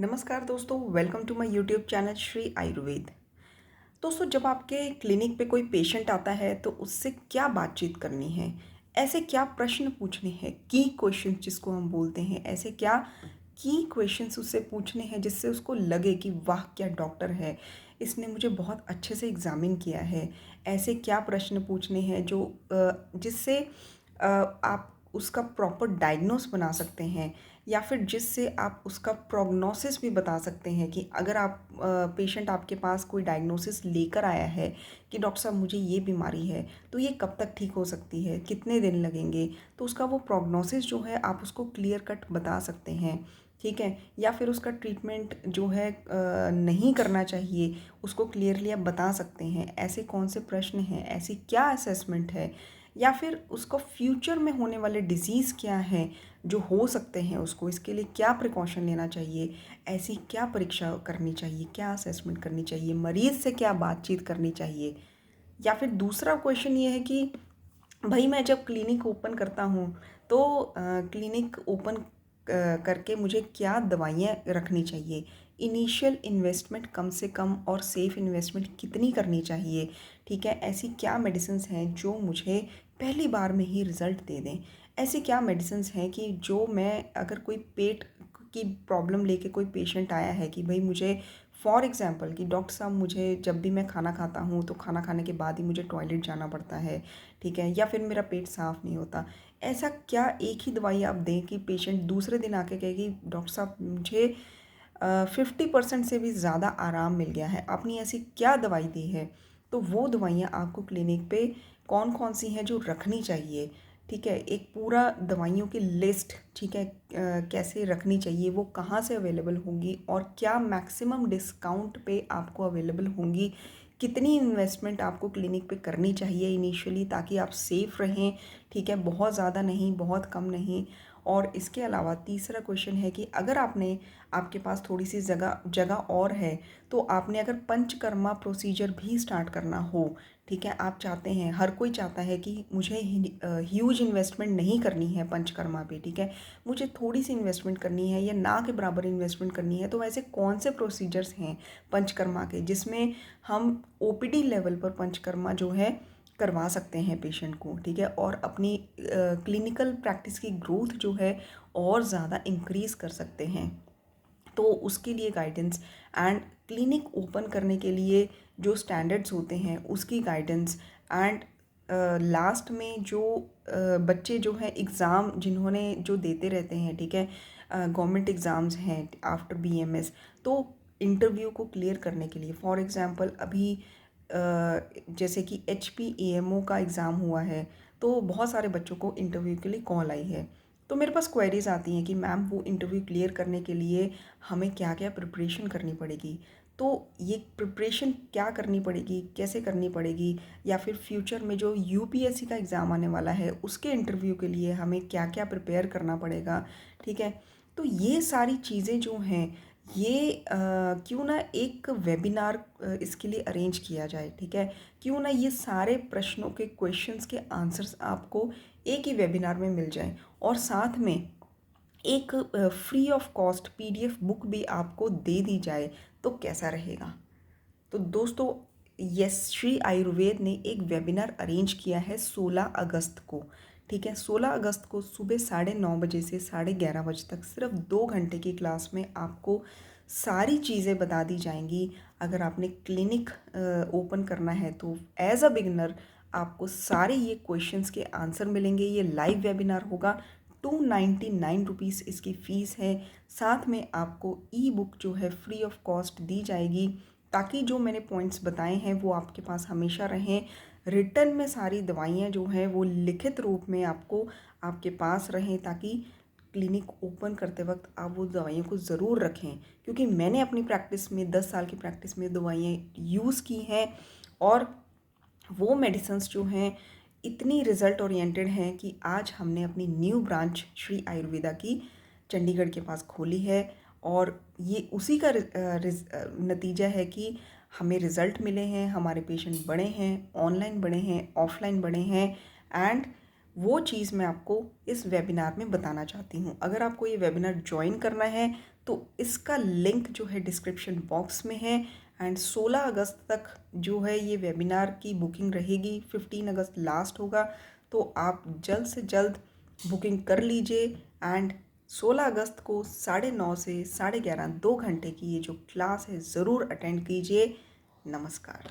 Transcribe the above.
नमस्कार दोस्तों, welcome to my YouTube channel Shri Ayurveda. दोस्तों, जब आपके क्लिनिक पे कोई पेशेंट आता है तो उससे क्या बातचीत करनी है, ऐसे क्या प्रश्न पूछने हैं, की क्वेश्चन जिसको हम बोलते हैं, ऐसे क्या की क्वेश्चंस उससे पूछने हैं जिससे उसको लगे कि वाह क्या डॉक्टर है, इसने मुझे बहुत अच्छे से एग्जामिन किया है। ऐसे क्या प्रश्न पूछने हैं जो जिससे आप उसका प्रॉपर डायग्नोस बना सकते हैं, या फिर जिससे आप उसका प्रोग्नोसिस भी बता सकते हैं कि अगर आप पेशेंट आपके पास कोई डायग्नोसिस लेकर आया है कि डॉक्टर साहब मुझे ये बीमारी है, तो ये कब तक ठीक हो सकती है, कितने दिन लगेंगे, तो उसका वो प्रोग्नोसिस जो है आप उसको क्लियर कट बता सकते हैं। ठीक है, या फिर उसका ट्रीटमेंट जो है नहीं करना चाहिए, उसको क्लियरली आप बता सकते हैं। ऐसे कौन से प्रश्न हैं, ऐसी क्या असेसमेंट है, या फिर उसको फ्यूचर में होने वाले डिजीज़ क्या हैं जो हो सकते हैं, उसको इसके लिए क्या प्रिकॉशन लेना चाहिए, ऐसी क्या परीक्षा करनी चाहिए, क्या असेसमेंट करनी चाहिए, मरीज़ से क्या बातचीत करनी चाहिए। या फिर दूसरा क्वेश्चन ये है कि भाई मैं जब क्लिनिक ओपन करता हूँ तो क्लिनिक ओपन करके मुझे क्या दवाइयाँ रखनी चाहिए, इनिशियल इन्वेस्टमेंट कम से कम और सेफ़ इन्वेस्टमेंट कितनी करनी चाहिए। ठीक है, ऐसी क्या मेडिसिन्स हैं जो मुझे पहली बार में ही रिज़ल्ट दे दें। ऐसी क्या मेडिसिन्स हैं कि जो मैं अगर कोई पेट की प्रॉब्लम लेके कोई पेशेंट आया है कि भाई मुझे फॉर एग्ज़ाम्पल कि डॉक्टर साहब मुझे जब भी मैं खाना खाता हूँ तो खाना खाने के बाद ही मुझे टॉयलेट जाना पड़ता है। ठीक है, या फिर मेरा पेट साफ़ नहीं होता। ऐसा क्या एक ही दवाई आप दें कि पेशेंट दूसरे दिन आके कहे कि डॉक्टर साहब मुझे 50% से भी ज़्यादा आराम मिल गया है, आपने ऐसी क्या दवाई दी है। तो वो दवाइयाँ आपको क्लिनिक पे कौन कौन सी हैं जो रखनी चाहिए। ठीक है, एक पूरा दवाइयों की लिस्ट, ठीक है, कैसे रखनी चाहिए, वो कहाँ से अवेलेबल होंगी और क्या मैक्सिमम डिस्काउंट पे आपको अवेलेबल होंगी, कितनी इन्वेस्टमेंट आपको क्लिनिक पे करनी चाहिए इनिशियली ताकि आप सेफ़ रहें। ठीक है, बहुत ज़्यादा नहीं, बहुत कम नहीं। और इसके अलावा तीसरा क्वेश्चन है कि अगर आपके पास थोड़ी सी जगह जगह और है, तो आपने अगर पंचकर्मा प्रोसीजर भी स्टार्ट करना हो, ठीक है, आप चाहते हैं, हर कोई चाहता है कि मुझे ह्यूज इन्वेस्टमेंट नहीं करनी है पंचकर्मा पे, ठीक है, मुझे थोड़ी सी इन्वेस्टमेंट करनी है या ना के बराबर इन्वेस्टमेंट करनी है। तो ऐसे कौन से प्रोसीजर्स हैं पंचकर्मा के जिसमें हम ओपीडी लेवल पर पंचकर्मा जो है करवा सकते हैं पेशेंट को। ठीक है, और अपनी क्लिनिकल प्रैक्टिस की ग्रोथ जो है और ज़्यादा इंक्रीज़ कर सकते हैं। तो उसके लिए गाइडेंस एंड क्लिनिक ओपन करने के लिए जो स्टैंडर्ड्स होते हैं उसकी गाइडेंस एंड लास्ट में जो बच्चे जो हैं एग्ज़ाम जिन्होंने जो देते रहते हैं, ठीक है, गवर्नमेंट एग्ज़ाम्स हैं आफ्टर बीएमएस, तो इंटरव्यू को क्लियर करने के लिए फॉर एग्ज़ाम्पल अभी जैसे कि HPAMO का एग्ज़ाम हुआ है, तो बहुत सारे बच्चों को इंटरव्यू के लिए कॉल आई है। तो मेरे पास क्वेरीज़ आती हैं कि मैम वो इंटरव्यू क्लियर करने के लिए हमें क्या क्या प्रिपरेशन करनी पड़ेगी। तो ये प्रिपरेशन क्या करनी पड़ेगी, कैसे करनी पड़ेगी, या फिर फ्यूचर में जो यूपीएससी का एग्ज़ाम आने वाला है उसके इंटरव्यू के लिए हमें क्या क्या प्रिपेयर करना पड़ेगा। ठीक है, तो ये सारी चीज़ें जो हैं ये क्यों ना एक वेबिनार इसके लिए अरेंज किया जाए। ठीक है, क्यों ना ये सारे प्रश्नों के क्वेश्चंस के आंसर्स आपको एक ही वेबिनार में मिल जाएं, और साथ में एक free of cost PDF book भी आपको दे दी जाए, तो कैसा रहेगा। तो दोस्तों, यस, श्री आयुर्वेद ने एक वेबिनार अरेंज किया है 16 अगस्त को। ठीक है, 16 अगस्त को सुबह 9:30 से 11:30 तक सिर्फ 2 घंटे की क्लास में आपको सारी चीज़ें बता दी जाएंगी। अगर आपने क्लिनिक ओपन करना है तो एज अ बिगनर आपको सारे ये क्वेश्चंस के आंसर मिलेंगे। ये लाइव वेबिनार होगा। 299 रुपीज़ इसकी फ़ीस है। साथ में आपको ई बुक जो है फ्री ऑफ कॉस्ट दी जाएगी, ताकि जो मैंने पॉइंट्स बताए हैं वो आपके पास हमेशा रहें। रिटर्न में सारी दवाइयाँ जो हैं वो लिखित रूप में आपको आपके पास रहें, ताकि क्लिनिक ओपन करते वक्त आप वो दवाइयों को ज़रूर रखें। क्योंकि मैंने अपनी प्रैक्टिस में 10 साल की प्रैक्टिस में दवाइयाँ यूज़ की हैं, और वो मेडिसिन्स जो हैं इतनी रिज़ल्ट ओरिएंटेड हैं कि आज हमने अपनी न्यू ब्रांच श्री आयुर्वेदा की चंडीगढ़ के पास खोली है। और ये उसी का नतीजा है कि हमें रिज़ल्ट मिले हैं, हमारे पेशेंट बढ़े हैं, ऑनलाइन बढ़े हैं, ऑफलाइन बढ़े हैं। एंड वो चीज़ मैं आपको इस वेबिनार में बताना चाहती हूँ। अगर आपको ये वेबिनार ज्वाइन करना है तो इसका लिंक जो है डिस्क्रिप्शन बॉक्स में है। एंड 16 अगस्त तक जो है ये वेबिनार की बुकिंग रहेगी, 15 अगस्त लास्ट होगा। तो आप जल्द से जल्द बुकिंग कर लीजिए। एंड 16 अगस्त को 9:30 से 11:30 2 घंटे की ये जो क्लास है ज़रूर अटेंड कीजिए। नमस्कार।